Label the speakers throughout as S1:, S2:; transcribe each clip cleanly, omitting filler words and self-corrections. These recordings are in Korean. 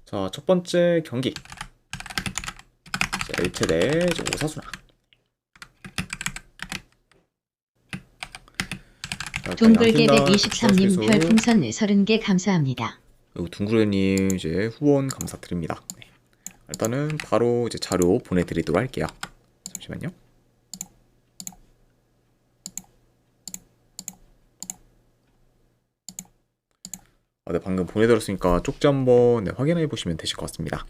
S1: 자, 첫 번째 경기. 엘체 대 오사수나. 자, 일단 양팀 다
S2: 동글개백23님
S1: 선수
S2: 별풍선 30개 감사합니다.
S1: 그리고 둥그레님 이제 후원 감사드립니다. 네. 일단은 바로 이제 자료 보내드리도록 할게요. 잠시만요. 네, 방금 보내드렸으니까 쪽지 한번 확인해 보시면 되실 것 같습니다.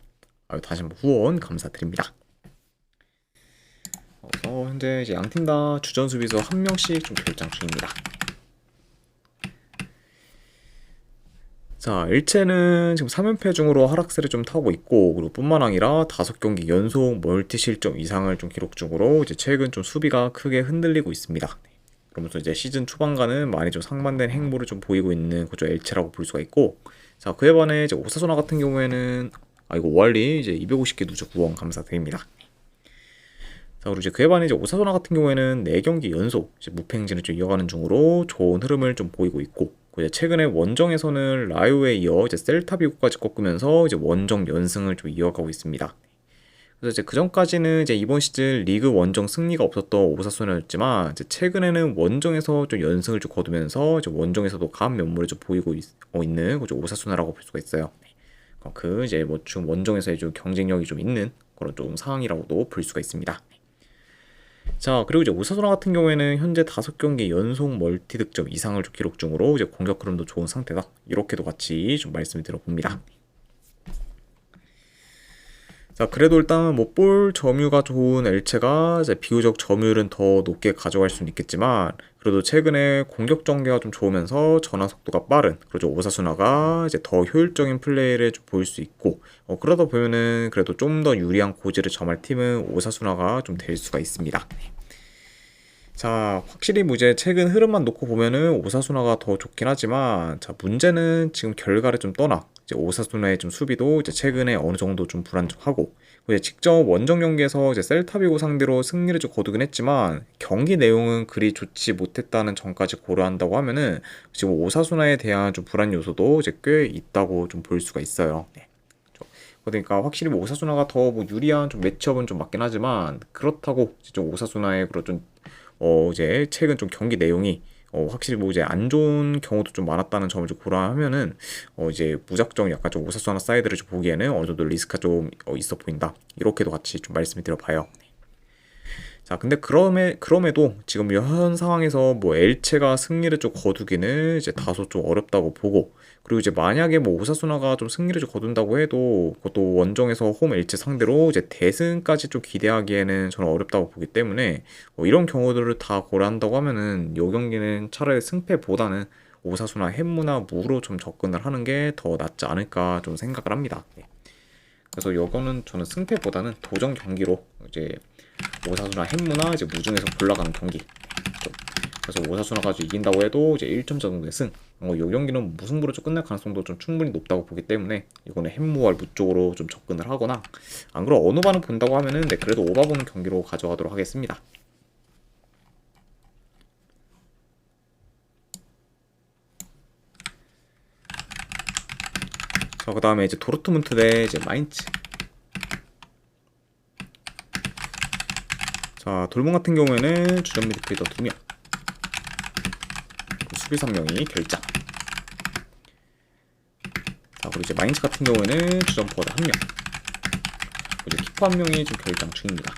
S1: 다시 한번 후원 감사드립니다. 현재 이제 양팀 다 주전 수비수 한 명씩 좀 결장 중입니다. 자, 일체는 지금 3연패 중으로 하락세를 좀 타고 있고, 그리고 뿐만 아니라 5경기 연속 멀티 실점 이상을 좀 기록 중으로 이제 최근 좀 수비가 크게 흔들리고 있습니다. 그러면서 이제 시즌 초반과는 많이 좀 상반된 행보를 좀 보이고 있는 그저 엘체라고 볼 수가 있고, 자, 그에 반해 이제 오사소나 같은 경우에는 이거 오알리 이제 250개 누적 구원 감사드립니다. 자, 그리고 이제 그에 반해 이제 오사소나 같은 경우에는 4경기 연속 이제 무패행진을 좀 이어가는 중으로 좋은 흐름을 좀 보이고 있고, 이제 최근에 원정에서는 라요에 이어 이제 셀타비고까지 꺾으면서 이제 원정 연승을 좀 이어가고 있습니다. 그래서 이제 그 전까지는 이제 이번 시즌 리그 원정 승리가 없었던 오사소나였지만, 이제 최근에는 원정에서 좀 연승을 좀 거두면서 이제 원정에서도 강한 면모를 좀 보이고 있는 그죠 오사소나라고 볼 수가 있어요. 그 이제 뭐 지금 원정에서의 좀 경쟁력이 좀 있는 그런 좀 상황이라고도 볼 수가 있습니다. 자, 그리고 이제 오사소나 같은 경우에는 현재 5경기 연속 멀티 득점 이상을 좀 기록 중으로 이제 공격 흐름도 좋은 상태다. 이렇게도 같이 좀 말씀을 드려봅니다. 자, 그래도 일단 뭐 볼 점유가 좋은 엘체가 이제 비교적 점유율은 더 높게 가져갈 수는 있겠지만, 그래도 최근에 공격 전개가 좀 좋으면서 전환 속도가 빠른 그렇죠 오사수나가 이제 더 효율적인 플레이를 좀 보일 수 있고, 그러다 보면은 그래도 좀 더 유리한 고지를 점할 팀은 오사수나가 좀 될 수가 있습니다. 자, 확실히 뭐 이제 최근 흐름만 놓고 보면은 오사수나가 더 좋긴 하지만, 자, 문제는 지금 결과를 좀 떠나 이제 오사수나의 좀 수비도 이제 최근에 어느 정도 좀 불안정하고, 이제 직접 원정 경기에서 이제 셀타비고 상대로 승리를 좀 거두긴 했지만 경기 내용은 그리 좋지 못했다는 점까지 고려한다고 하면은 지금 오사수나에 대한 좀 불안 요소도 이제 꽤 있다고 좀 볼 수가 있어요. 네. 그러니까 확실히 뭐 오사수나가 더 뭐 유리한 좀 매치업은 좀 맞긴 하지만, 그렇다고 좀 오사수나의 그런 좀 이제 최근 좀 경기 내용이 확실히 뭐 이제 안 좋은 경우도 좀 많았다는 점을 좀 고려하면은 이제 무작정 약간 좀 오사수나 사이드를 좀 보기에는 어느 정도 리스크가 좀 있어 보인다. 이렇게도 같이 좀 말씀을 드려봐요. 자, 근데 그럼에도 지금 현 상황에서 뭐 엘체가 승리를 좀 거두기는 이제 다소 좀 어렵다고 보고, 그리고 이제 만약에 뭐 오사수나가 좀 승리를 좀 거둔다고 해도 그것도 원정에서 홈 엘체 상대로 이제 대승까지 좀 기대하기에는 저는 어렵다고 보기 때문에, 이런 경우들을 다 고려한다고 하면은 이 경기는 차라리 승패보다는 오사수나 햄무나 무로 좀 접근을 하는 게 더 낫지 않을까 좀 생각을 합니다. 예. 그래서 이거는 저는 승패보다는 도전 경기로 이제 오사수나 햄무나 이제 무중에서 골라가는 경기. 그래서 오사수나가 이긴다고 해도 이제 1점 정도의 승. 이 경기는 무승부로 좀 끝날 가능성도 좀 충분히 높다고 보기 때문에 이거는 햄무와 무 쪽으로 좀 접근을 하거나, 안 그럼 어느 반을 본다고 하면은 네, 그래도 오바 보는 경기로 가져가도록 하겠습니다. 자, 그 다음에 이제 도르트문트 대 이제 마인츠. 자, 돌문 같은 경우에는 주전 미드필더 2명, 수비수 1명이 결장. 자, 그리고 이제 마인츠 같은 경우에는 주전 포워드 1명, 이제 키퍼 1명이 좀 결장 중입니다.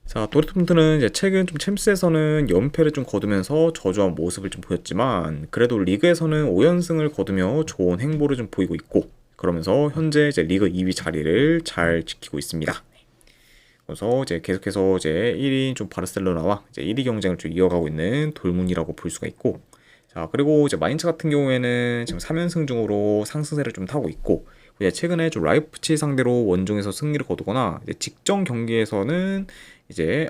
S1: 자, 도르트문트는 이제 최근 좀 챔스에서는 연패를 좀 거두면서 저조한 모습을 좀 보였지만, 그래도 리그에서는 5연승을 거두며 좋은 행보를 좀 보이고 있고, 그러면서 현재 이제 리그 2위 자리를 잘 지키고 있습니다. 그래서 이제 계속해서 이제 1위인 좀 바르셀로나와 이제 1위 경쟁을 좀 이어가고 있는 돌문이라고 볼 수가 있고, 자, 그리고 이제 마인츠 같은 경우에는 지금 3연승 중으로 상승세를 좀 타고 있고, 이제 최근에 좀 라이프치 상대로 원정에서 승리를 거두거나 이제 직전 경기에서는 이제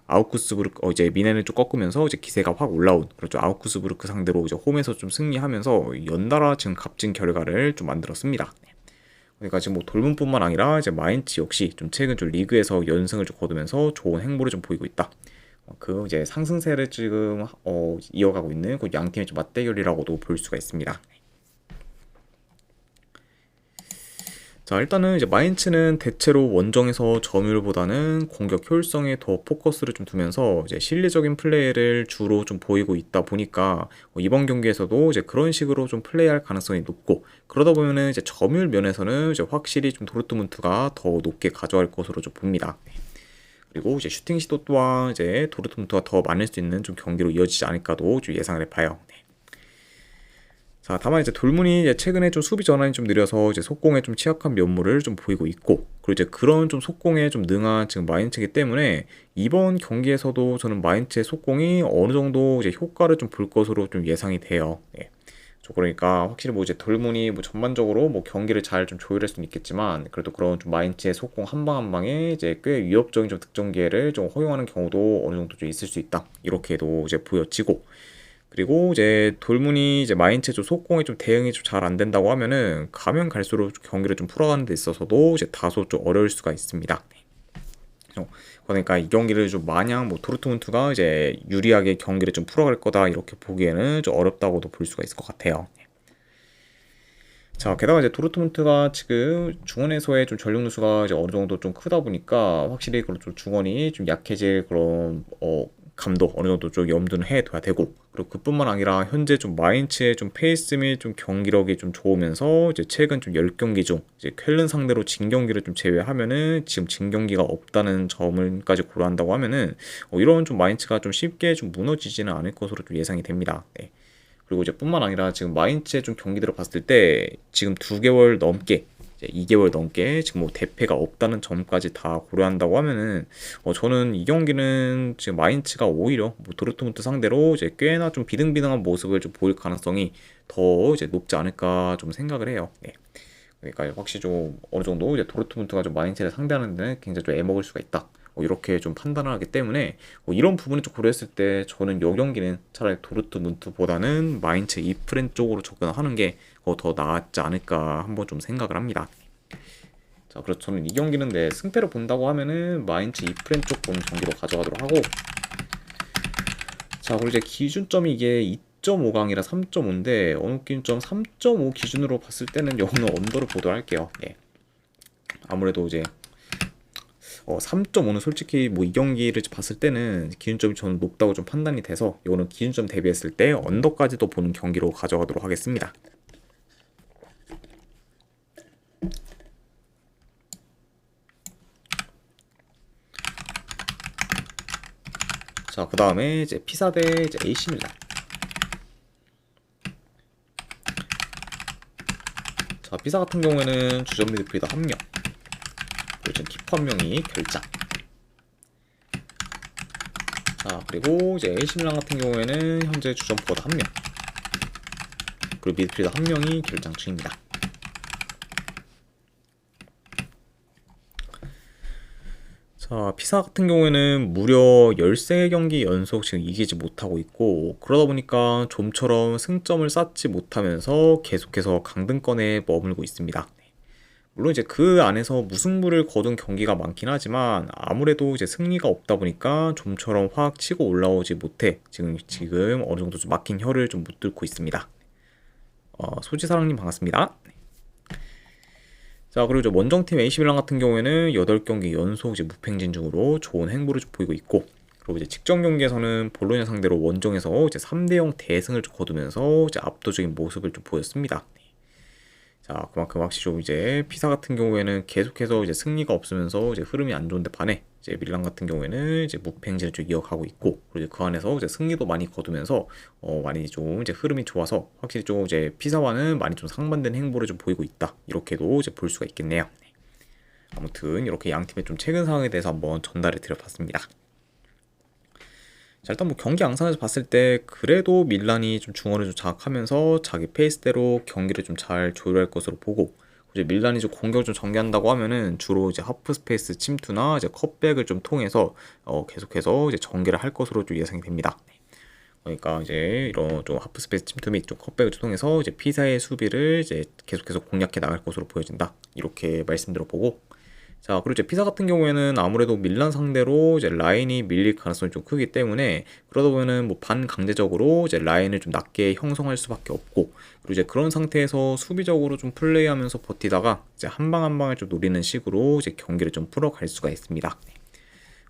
S1: 아우크스부르크 이제 미넨을 좀 꺾으면서 이제 기세가 확 올라온 그렇죠 아우크스부르크 상대로 이제 홈에서 좀 승리하면서 연달아 지금 값진 결과를 좀 만들었습니다. 그러니까 지금 뭐 돌문뿐만 아니라 이제 마인츠 역시 좀 최근 좀 리그에서 연승을 좀 거두면서 좋은 행보를 좀 보이고 있다. 그 이제 상승세를 지금 이어가고 있는 그 양팀의 좀 맞대결이라고도 볼 수가 있습니다. 자, 일단은 이제 마인츠는 대체로 원정에서 점유율보다는 공격 효율성에 더 포커스를 좀 두면서 이제 실리적인 플레이를 주로 좀 보이고 있다 보니까 이번 경기에서도 이제 그런 식으로 좀 플레이할 가능성이 높고, 그러다 보면은 이제 점유율 면에서는 이제 확실히 좀 도르트문트가 더 높게 가져갈 것으로 좀 봅니다. 그리고 이제 슈팅 시도 또한 이제 도르트문트가 더 많을 수 있는 좀 경기로 이어지지 않을까도 좀 예상을 해봐요. 자, 다만 이제 돌문이 이제 최근에 좀 수비 전환이 좀 느려서 이제 속공에 좀 취약한 면모를 좀 보이고 있고, 그리고 이제 그런 좀 속공에 좀 능한 지금 마인츠이기 때문에 이번 경기에서도 저는 마인츠의 속공이 어느 정도 이제 효과를 좀 볼 것으로 좀 예상이 돼요. 네. 그러니까 확실히 뭐 이제 돌문이 뭐 전반적으로 뭐 경기를 잘 좀 조율할 수는 있겠지만, 그래도 그런 좀 마인츠의 속공 한 방 한 방에 이제 꽤 위협적인 좀 득점 기회를 좀 허용하는 경우도 어느 정도 좀 있을 수 있다, 이렇게도 이제 보여지고, 그리고 이제 돌문이 이제 마인츠 좀 속공에 좀 대응이 좀 잘 안 된다고 하면은 가면 갈수록 경기를 좀 풀어가는 데 있어서도 이제 다소 좀 어려울 수가 있습니다. 그러니까 이 경기를 좀 마냥 뭐 도르트문트가 이제 유리하게 경기를 좀 풀어갈 거다 이렇게 보기에는 좀 어렵다고도 볼 수가 있을 것 같아요. 자, 게다가 이제 도르트문트가 지금 중원에서의 좀 전력 누수가 이제 어느 정도 좀 크다 보니까 확실히 그런 좀 중원이 좀 약해질 그런 감도 어느 정도 좀 염두는 해둬야 되고, 그리고 그뿐만 아니라 현재 좀 마인츠의 좀 페이스 및 좀 경기력이 좀 좋으면서 이제 최근 좀 10경기 중 이제 쾰른 상대로 진 경기를 좀 제외하면은 지금 진 경기가 없다는 점을까지 고려한다고 하면은 이런 좀 마인츠가 좀 쉽게 좀 무너지지는 않을 것으로 좀 예상이 됩니다. 네. 그리고 이제 뿐만 아니라 지금 마인츠의 좀 경기들을 봤을 때 지금 2개월 넘게 이제 2개월 넘게 지금 뭐 대패가 없다는 점까지 다 고려한다고 하면은 저는 이 경기는 지금 마인츠가 오히려 뭐 도르트문트 상대로 이제 꽤나 좀 비등비등한 모습을 좀 보일 가능성이 더 이제 높지 않을까 좀 생각을 해요. 네. 그러니까 확실히 좀 어느 정도 이제 도르트문트가 좀 마인츠를 상대하는 데는 굉장히 좀 애먹을 수가 있다, 이렇게 좀 판단을 하기 때문에 이런 부분을 좀 고려했을 때 저는 이 경기는 차라리 도르트문트보다는 마인츠 이프렌 쪽으로 접근하는 게 더 나았지 않을까 한번 좀 생각을 합니다. 자, 그래서 저는 이 경기는 내 승패를 본다고 하면은 마인츠 이프렌 쪽 보는 경기로 가져가도록 하고, 자, 그리고 이제 기준점이 이게 2.5강이라 3.5인데 어느 기준점 3.5 기준으로 봤을 때는 여기는 언더를 보도록 할게요. 네. 아무래도 이제 3.5는 솔직히 뭐 이 경기를 봤을 때는 기준점이 저는 높다고 좀 판단이 돼서 이거는 기준점 대비했을 때 언더까지도 보는 경기로 가져가도록 하겠습니다. 자, 그 다음에 이제 피사 대 이제 AC 밀란. 자, 피사 같은 경우에는 주전 미드필더 1명, 그리고 지금 키퍼 1명이 결장. 자, 그리고 이제 AC 밀란 같은 경우에는 현재 주전 포워드 1명, 그리고 미드필더 1명이 결장 중입니다. 자, 피사 같은 경우에는 무려 13경기 연속 지금 이기지 못하고 있고, 그러다 보니까 좀처럼 승점을 쌓지 못하면서 계속해서 강등권에 머물고 있습니다. 물론 이제 그 안에서 무승부를 거둔 경기가 많긴 하지만 아무래도 이제 승리가 없다 보니까 좀처럼 확 치고 올라오지 못해 지금 어느 정도 좀 막힌 혀를 좀 못 뚫고 있습니다. 소지사랑님 반갑습니다. 자, 그리고 이제 원정팀 AC밀란 같은 경우에는 8경기 연속 이제 무패행진 중으로 좋은 행보를 좀 보이고 있고, 그리고 이제 직전 경기에서는 볼로냐 상대로 원정에서 이제 3대0 대승을 좀 거두면서 이제 압도적인 모습을 좀 보였습니다. 자, 그만큼 확실히 좀 이제 피사 같은 경우에는 계속해서 이제 승리가 없으면서 이제 흐름이 안 좋은데 반해 이제 밀란 같은 경우에는 이제 무패행진을 좀 이어가고 있고, 그리고 그 안에서 이제 승리도 많이 거두면서 많이 좀 이제 흐름이 좋아서 확실히 좀 이제 피사와는 많이 좀 상반된 행보를 좀 보이고 있다, 이렇게도 이제 볼 수가 있겠네요. 아무튼 이렇게 양 팀의 좀 최근 상황에 대해서 한번 전달해 드려봤습니다. 자, 일단 뭐 경기 양상에서 봤을 때 그래도 밀란이 좀 중원을 좀 장악하면서 자기 페이스대로 경기를 좀 잘 조율할 것으로 보고, 이제 밀란이 좀 공격을 좀 전개한다고 하면은 주로 이제 하프 스페이스 침투나 이제 컷백을 좀 통해서 계속해서 이제 전개를 할 것으로 좀 예상이 됩니다. 그러니까 이제 이런 좀 하프 스페이스 침투 및 좀 컷백을 통해서 이제 피사의 수비를 이제 계속해서 공략해 나갈 것으로 보여진다, 이렇게 말씀드려 보고, 자, 그리고 이제 피사 같은 경우에는 아무래도 밀란 상대로 이제 라인이 밀릴 가능성이 좀 크기 때문에 그러다 보면은 뭐 반강제적으로 이제 라인을 좀 낮게 형성할 수밖에 없고, 그리고 이제 그런 상태에서 수비적으로 좀 플레이하면서 버티다가 이제 한 방 한 방을 좀 노리는 식으로 이제 경기를 좀 풀어갈 수가 있습니다.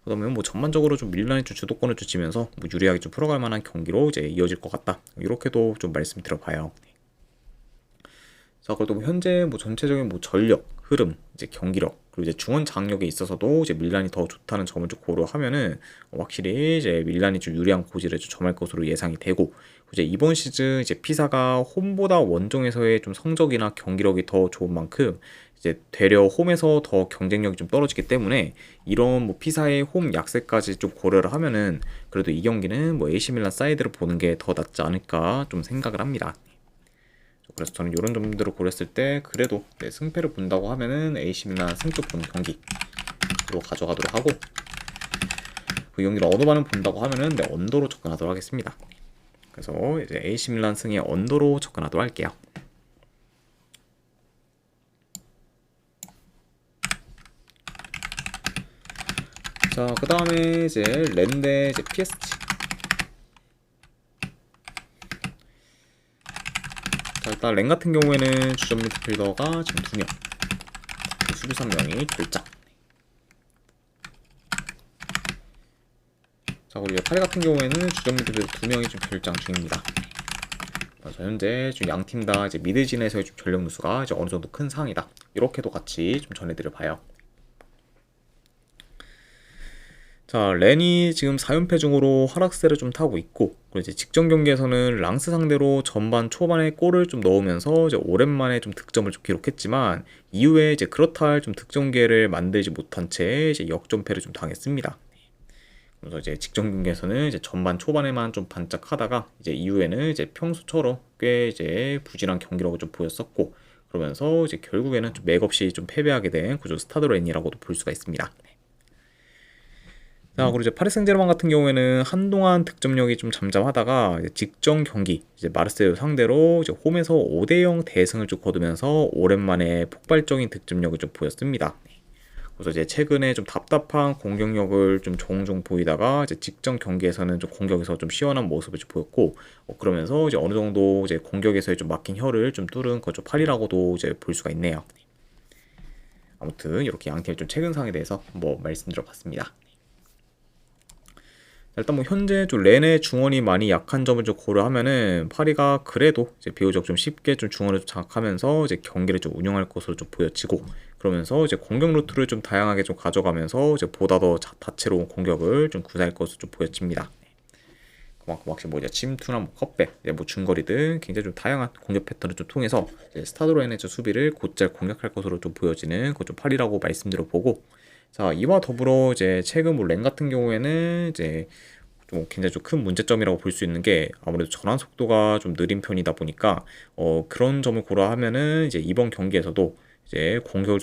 S1: 그러면 뭐 전반적으로 좀 밀란이 좀 주도권을 주치면서 뭐 유리하게 좀 풀어갈 만한 경기로 이제 이어질 것 같다. 이렇게도 좀 말씀드려봐요. 자, 그래도 뭐 현재 뭐 전체적인 뭐 전력, 흐름, 이제 경기력, 그리고 이제 중원 장력에 있어서도 이제 밀란이 더 좋다는 점을 좀 고려하면은 확실히 이제 밀란이 좀 유리한 고지를 좀 점할 것으로 예상이 되고, 이제 이번 시즌 이제 피사가 홈보다 원정에서의 좀 성적이나 경기력이 더 좋은 만큼 이제 되려 홈에서 더 경쟁력이 좀 떨어지기 때문에 이런 뭐 피사의 홈 약세까지 좀 고려를 하면은 그래도 이 경기는 뭐 AC 밀란 사이드를 보는 게 더 낫지 않을까 좀 생각을 합니다. 그래서 저는 이런 점들을 고렸을 때 그래도 승패를 본다고 하면은 AC 밀란 승쪽 보는 경기로 가져가도록 하고, 그 경기를 언어반을 본다고 하면은 언더로 접근하도록 하겠습니다. 그래서 이제 AC 밀란 승의 언더로 접근하도록 할게요. 자, 그 다음에 이제 랜대 이제 PSG. 자, 일단 랜 같은 경우에는 주전 미드필더가 지금 2명, 수비수 1명이 결장. 자, 그리고 파리 같은 경우에는 주전 미드필더 2명이 좀 결장 중입니다. 그래서 현재 좀 양 팀 다 이제 미드진에서의 좀 전력 누수가 이제 어느 정도 큰 상황이다. 이렇게도 같이 좀 전해드려 봐요. 자, 렌이 지금 4연패 중으로 하락세를 좀 타고 있고, 그리고 이제 직전 경기에서는 랑스 상대로 전반 초반에 골을 좀 넣으면서 이제 오랜만에 좀 득점을 좀 기록했지만 이후에 이제 그렇다 할 좀 득점 기회를 만들지 못한 채 이제 역전패를 좀 당했습니다. 그래서 이제 직전 경기에서는 이제 전반 초반에만 좀 반짝하다가 이제 이후에는 이제 평소처럼 꽤 이제 부진한 경기력을 좀 보였었고, 그러면서 이제 결국에는 좀 맥없이 좀 패배하게 된 구조 스타드 렌이라고도 볼 수가 있습니다. 자, 그리고 이제 파리 생제르맹 같은 경우에는 한동안 득점력이 좀 잠잠하다가 이제 직전 경기 이제 마르세유 상대로 이제 홈에서 5대0 대승을 좀 거두면서 오랜만에 폭발적인 득점력을 좀 보였습니다. 그래서 이제 최근에 좀 답답한 공격력을 좀 종종 보이다가 이제 직전 경기에서는 좀 공격에서 좀 시원한 모습을 좀 보였고, 그러면서 이제 어느 정도 이제 공격에서의 좀 막힌 혀를 좀 뚫은 거죠 팔이라고도 이제 볼 수가 있네요. 아무튼 이렇게 양팀의 좀 최근 상황에 대해서 한번 말씀드려봤습니다. 일단 뭐 현재 좀 렌의 중원이 많이 약한 점을 좀 고려하면은 파리가 그래도 이제 비교적 좀 쉽게 좀 중원을 좀 장악하면서 이제 경기를 좀 운영할 것으로 좀 보여지고, 그러면서 이제 공격 루트를 좀 다양하게 좀 가져가면서 이제 보다 더 다채로운 공격을 좀 구사할 것으로 좀 보여집니다. 그만큼 확실히 뭐 이제 침투나 뭐 컵백, 이제 뭐 중거리 등 굉장히 좀 다양한 공격 패턴을 좀 통해서 이제 스타드로엔의 수비를 곧잘 공략할 것으로 좀 보여지는 그 좀 파리라고 말씀드려 보고, 자, 이와 더불어 이제 최근 뭐 랭 같은 경우에는 이제 좀 굉장히 좀 큰 문제점이라고 볼 수 있는 게 아무래도 전환 속도가 좀 느린 편이다 보니까 그런 점을 고려하면은 이제 이번 경기에서도 이제 공격으로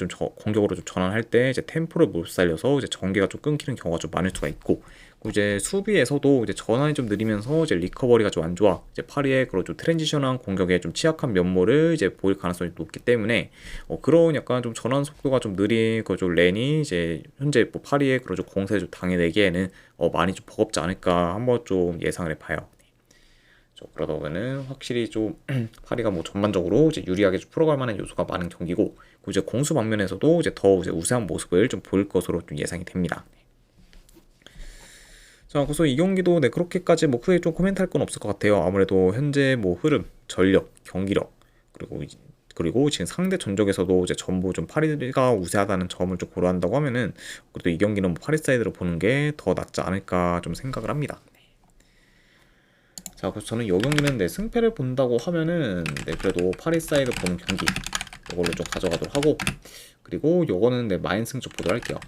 S1: 좀 전환할 때 이제 템포를 못 살려서 이제 전개가 좀 끊기는 경우가 좀 많을 수가 있고, 그리고 이제 수비에서도 이제 전환이 좀 느리면서 이제 리커버리가 좀 안 좋아 이제 파리의 그런 좀 트랜지션한 공격에 좀 취약한 면모를 이제 보일 가능성이 높기 때문에 그런 약간 좀 전환 속도가 좀 느린 그좀 렌이 이제 현재 뭐 파리의 그런 좀 공세를 좀 당해내기에는 많이 좀 버겁지 않을까 한번 좀 예상을 해봐요. 그러다 보면은 확실히 좀 파리가 뭐 전반적으로 이제 유리하게 좀 풀어갈 만한 요소가 많은 경기고, 그리고 이제 공수 방면에서도 이제 더 이제 우세한 모습을 좀 보일 것으로 좀 예상이 됩니다. 자, 그래서 이 경기도 그렇게까지 뭐 크게 좀 코멘트할 건 없을 것 같아요. 아무래도 현재 뭐 흐름, 전력, 경기력, 그리고 지금 상대 전적에서도 이제 전부 좀 파리가 우세하다는 점을 좀 고려한다고 하면은 그래도 이 경기는 뭐 파리 사이드로 보는 게 더 낫지 않을까 좀 생각을 합니다. 자, 그래서 저는 이 경기는 승패를 본다고 하면은 그래도 파리 사이드 보는 경기 이걸로 좀 가져가도록 하고, 그리고 요거는 마인승 좀 보도록 할게요.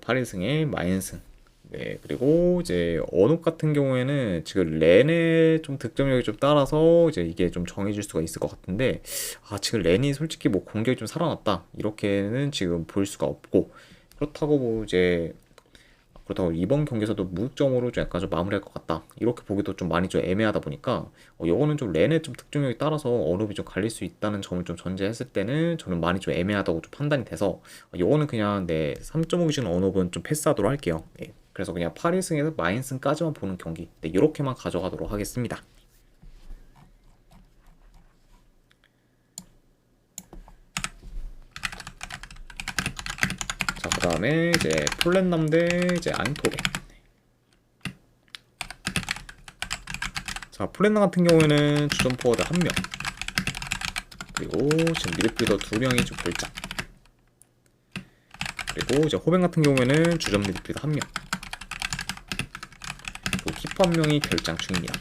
S1: 파리 승의 마인승. 그리고 이제 언옥 같은 경우에는 지금 렌의 좀 득점력이 좀 따라서 이제 이게 좀 정해질 수가 있을 것 같은데, 지금 렌이 솔직히 뭐 공격이 좀 살아났다 이렇게는 지금 볼 수가 없고, 그렇다고 뭐 이제 그렇다고 이번 경기에서도 무득점으로 좀 약간 좀 마무리할 것 같다. 이렇게 보기도 좀 많이 좀 애매하다 보니까 요거는 좀 렌의 좀 특정력에 따라서 언업이 좀 갈릴 수 있다는 점을 좀 전제했을 때는 저는 많이 좀 애매하다고 좀 판단이 돼서 요거는 그냥 3.5 기준 언업은 좀 패스하도록 할게요. 네. 그래서 그냥 8위승에서 마인승까지만 보는 경기. 네, 이렇게만 가져가도록 하겠습니다. 자, 그 다음에 이제 폴렌남 대 이제 아인토벤. 자, 폴렌남 같은 경우에는 주전 포워드 1명, 그리고 지금 미드필더 2명이 좀 결장. 그리고 이제 호벤 같은 경우에는 주전 미드필더 1명, 그리고 키퍼 1명이 결장 중입니다.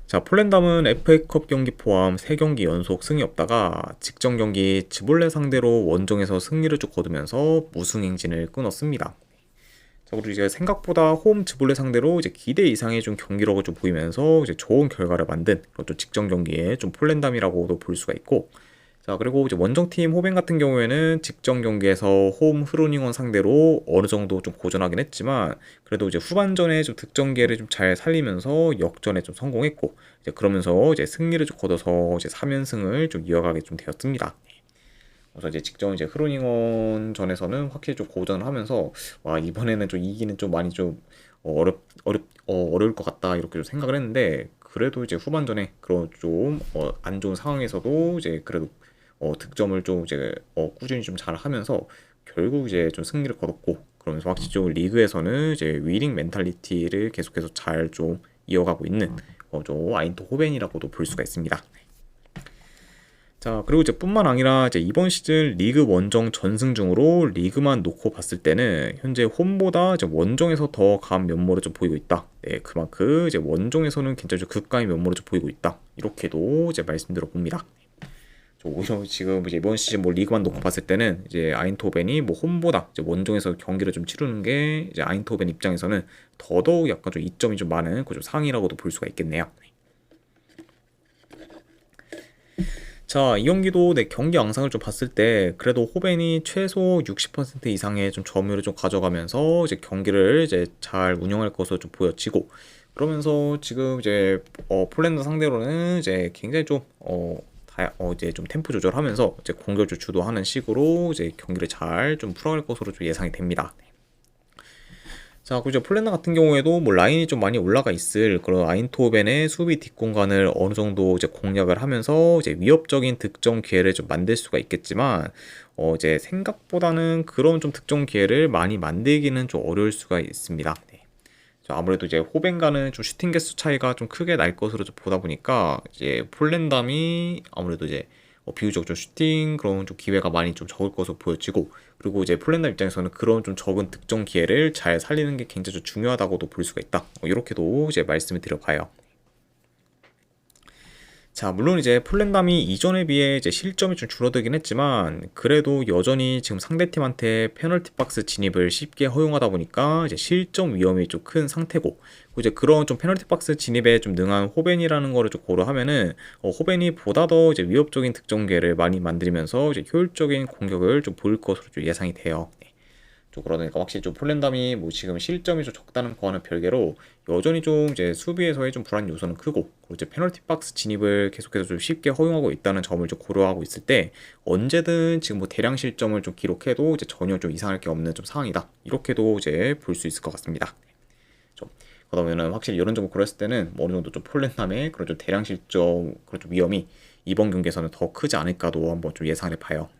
S1: 자, 폴렌담은 FA컵 경기 포함 3경기 연속 승이 없다가 직전 경기 즈볼레 상대로 원정에서 승리를 쭉 거두면서 무승 행진을 끊었습니다. 자, 그리고 이제 생각보다 홈 즈볼레 상대로 이제 기대 이상의 좀 경기력을 좀 보이면서 이제 좋은 결과를 만든 그런 좀 직전 경기에 좀 폴렌담이라고도 볼 수가 있고, 자, 그리고 이제 원정팀 호벤 같은 경우에는 직전 경기에서 홈 흐로닝원 상대로 어느 정도 좀 고전하긴 했지만 그래도 이제 후반전에 좀 득점 기회를 좀 잘 살리면서 역전에 좀 성공했고, 이제 그러면서 이제 승리를 좀 거둬서 이제 3연승을 좀 이어가게 좀 되었습니다. 그래서 이제 직전 이제 흐로닝원 전에서는 확실히 좀 고전을 하면서 와, 이번에는 좀 이기는 좀 많이 좀 어려울 것 같다 이렇게 좀 생각을 했는데, 그래도 이제 후반전에 그런 좀 안 좋은 상황에서도 이제 그래도 득점을 좀 이제 꾸준히 좀 잘 하면서 결국 이제 좀 승리를 거뒀고, 그러면서 확실히 좀 리그에서는 이제 위닝 멘탈리티를 계속해서 잘 좀 이어가고 있는 좀 아인토 호벤이라고도 볼 수가 있습니다. 자, 그리고 이제 뿐만 아니라 이제 이번 시즌 리그 원정 전승 중으로 리그만 놓고 봤을 때는 현재 홈보다 이제 원정에서 더 강한 면모를 좀 보이고 있다. 네, 그만큼 이제 원정에서는 굉장히 좀 극강의 면모를 좀 보이고 있다. 이렇게도 이제 말씀드려 봅니다. 오히려 지금 이제 이번 시즌 뭐 리그만 놓고 봤을 때는 이제 아인토벤이 뭐 홈보다 이제 원정에서 경기를 좀 치르는 게 이제 아인토벤 입장에서는 더더욱 약간 좀 이점이 좀 많은 그 좀 상이라고도 볼 수가 있겠네요. 자, 이 경기도 내 경기 양상을 좀 봤을 때 그래도 호벤이 최소 60% 이상의 좀 점유율을 좀 가져가면서 이제 경기를 이제 잘 운영할 것으로 좀 보여지고, 그러면서 지금 이제 폴란드 상대로는 이제 굉장히 좀 이제 좀 템포 조절하면서 이제 공격을 주도하는 식으로 이제 경기를 잘 좀 풀어갈 것으로 좀 예상이 됩니다. 자, 그리고 이제 폴란드 같은 경우에도 뭐 라인이 좀 많이 올라가 있을 그런 아인토벤의 수비 뒷공간을 어느 정도 이제 공략을 하면서 이제 위협적인 득점 기회를 좀 만들 수가 있겠지만, 이제 생각보다는 그런 좀 득점 기회를 많이 만들기는 좀 어려울 수가 있습니다. 네. 아무래도 이제 호벤과는 좀 슈팅 개수 차이가 좀 크게 날 것으로 좀 보다 보니까 이제 폴란담이 아무래도 이제 비교적 좀 슈팅 그런 좀 기회가 많이 좀 적을 것으로 보여지고, 그리고 이제 폴란드 입장에서는 그런 좀 적은 득점 기회를 잘 살리는 게 굉장히 좀 중요하다고도 볼 수가 있다. 이렇게도 이제 말씀을 드려봐요. 자, 물론 이제 폴란담이 이전에 비해 이제 실점이 좀 줄어들긴 했지만 그래도 여전히 지금 상대팀한테 페널티 박스 진입을 쉽게 허용하다 보니까 이제 실점 위험이 좀 큰 상태고, 이제 그런 좀 페널티 박스 진입에 좀 능한 호벤이라는 거를 좀 고려하면은 호벤이 보다 더 이제 위협적인 득점 기회를 많이 만들면서 이제 효율적인 공격을 좀 보일 것으로 좀 예상이 돼요. 그러니까 확실히 좀 폴란담이 뭐 지금 실점이 좀 적다는 거와는 별개로 여전히 좀 이제 수비에서의 좀 불안 요소는 크고, 그리고 이제 페널티 박스 진입을 계속해서 좀 쉽게 허용하고 있다는 점을 좀 고려하고 있을 때 언제든 지금 뭐 대량 실점을 좀 기록해도 이제 전혀 좀 이상할 게 없는 좀 상황이다. 이렇게도 이제 볼 수 있을 것 같습니다. 좀 그러면은 확실히 이런 점을 고려했을 때는 뭐 어느 정도 좀 폴란담의 그런 좀 대량 실점 그런 좀 위험이 이번 경기에서는 더 크지 않을까도 한번 좀 예상을 해봐요.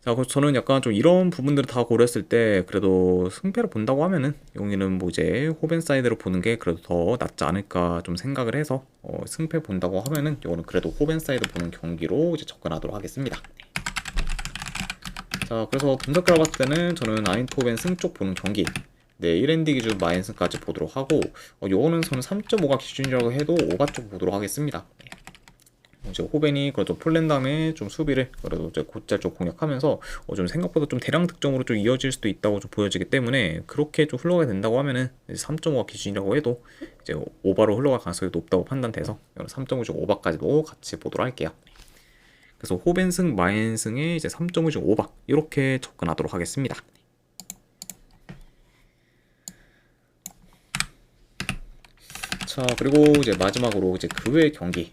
S1: 자, 그래서 저는 약간 좀 이런 부분들을 다 고려했을 때 그래도 승패를 본다고 하면은 여기는 뭐 이제 호벤 사이드로 보는 게 그래도 더 낫지 않을까 좀 생각을 해서 승패 본다고 하면은 이거는 그래도 호벤 사이드 보는 경기로 이제 접근하도록 하겠습니다. 자, 그래서 분석 결과 봤을 때는 저는 아인토벤 승 쪽 보는 경기, 네, 1엔드 기준 마인승까지 보도록 하고, 요거는 저는 3.5가 기준이라고 해도 5가 쪽 보도록 하겠습니다. 이제 호벤이 그래도 폴란담의 좀 수비를 그래도 이제 곧잘 좀 공략하면서 좀 생각보다 좀 대량 득점으로 좀 이어질 수도 있다고 좀 보여지기 때문에 그렇게 좀 흘러가게 된다고 하면은 3.5가 기준이라고 해도 이제 오버로 흘러갈 가능성이 높다고 판단돼서 3.5 중 오버까지도 같이 보도록 할게요. 그래서 호벤승, 마엔승의 이제 3.5 중 5박 이렇게 접근하도록 하겠습니다. 자, 그리고 이제 마지막으로 이제 그 외의 경기.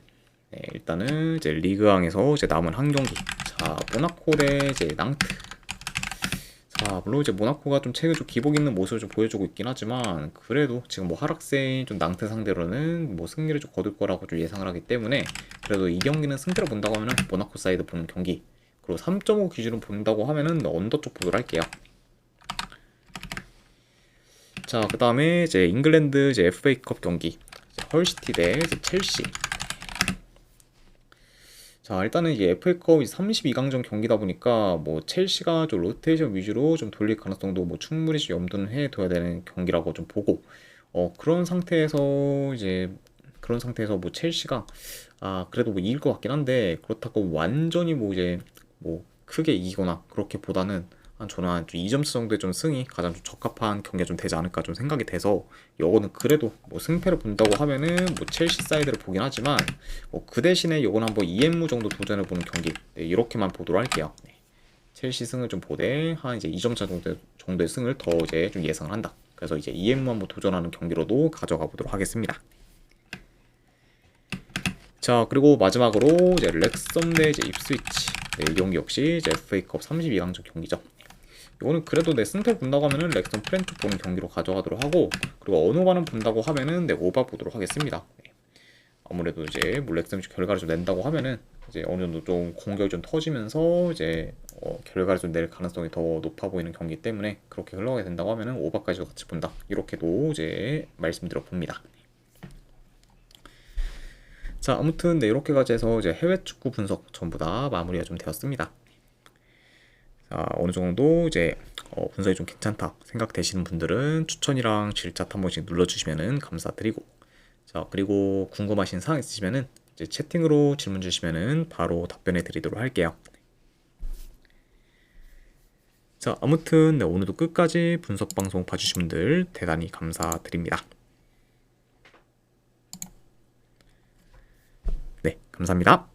S1: 네, 일단은 이제 리그왕에서 이제 남은 한 경기. 자, 모나코 대 이제 낭트. 자, 물론 이제 모나코가 좀 최근 좀 기복 있는 모습을 좀 보여주고 있긴 하지만 그래도 지금 뭐 하락세인 좀 낭트 상대로는 뭐 승리를 좀 거둘 거라고 좀 예상을 하기 때문에 그래도 이 경기는 승패를 본다고 하면은 모나코 사이드 보는 경기. 그리고 3.5 기준으로 본다고 하면은 언더 쪽 보도록 할게요. 자, 그 다음에 이제 잉글랜드 이제 FA컵 경기. 헐시티 대 이제 첼시. 자, 일단은 이게 FA컵 32강전 경기다 보니까 뭐 첼시가 좀 로테이션 위주로 좀 돌릴 가능성도 뭐 충분히 좀 염두는 해둬야 되는 경기라고 좀 보고 그런 상태에서 뭐 첼시가 그래도 뭐 이길 것 같긴 한데 그렇다고 완전히 뭐 이제 뭐 크게 이기거나 그렇게보다는 저는 한 2점차 정도의 좀 승이 가장 좀 적합한 경기가 좀 되지 않을까 좀 생각이 돼서 요거는 그래도 뭐 승패를 본다고 하면은 뭐 첼시 사이드를 보긴 하지만 그 대신에 요건 한번 EMU 정도 도전해보는 경기 이렇게만 보도록 할게요. 첼시 승을 좀 보되 한 이제 2점차 정도의 승을 더 이제 좀 예상을 한다. 그래서 이제 EMU 한번 도전하는 경기로도 가져가 보도록 하겠습니다. 자, 그리고 마지막으로 이제 렉섬 대 이제 입스위치. 이 경기 역시 이제 FA컵 32강전 경기죠. 이거는 그래도 내 승패 본다고 하면은 렉섬 프렌트 보는 경기로 가져가도록 하고 그리고 언어반은 본다고 하면은 내 오바 보도록 하겠습니다. 아무래도 이제 뭐 렉섬이 결과를 좀 낸다고 하면은 이제 어느 정도 좀 공격이 좀 터지면서 이제 결과를 좀 낼 가능성이 더 높아 보이는 경기이기 때문에 그렇게 흘러가게 된다고 하면은 오바까지도 같이 본다. 이렇게도 이제 말씀드려 봅니다. 자, 아무튼 네, 이렇게까지 해서 이제 해외 축구 분석 전부 다 마무리가 좀 되었습니다. 자, 어느 정도 이제 분석이 좀 괜찮다 생각되시는 분들은 추천이랑 질차 한 번씩 눌러주시면은 감사드리고, 자, 그리고 궁금하신 사항 있으시면은 이제 채팅으로 질문 주시면은 바로 답변해 드리도록 할게요. 자, 아무튼 네, 오늘도 끝까지 분석 방송 봐주신 분들 대단히 감사드립니다. 네, 감사합니다.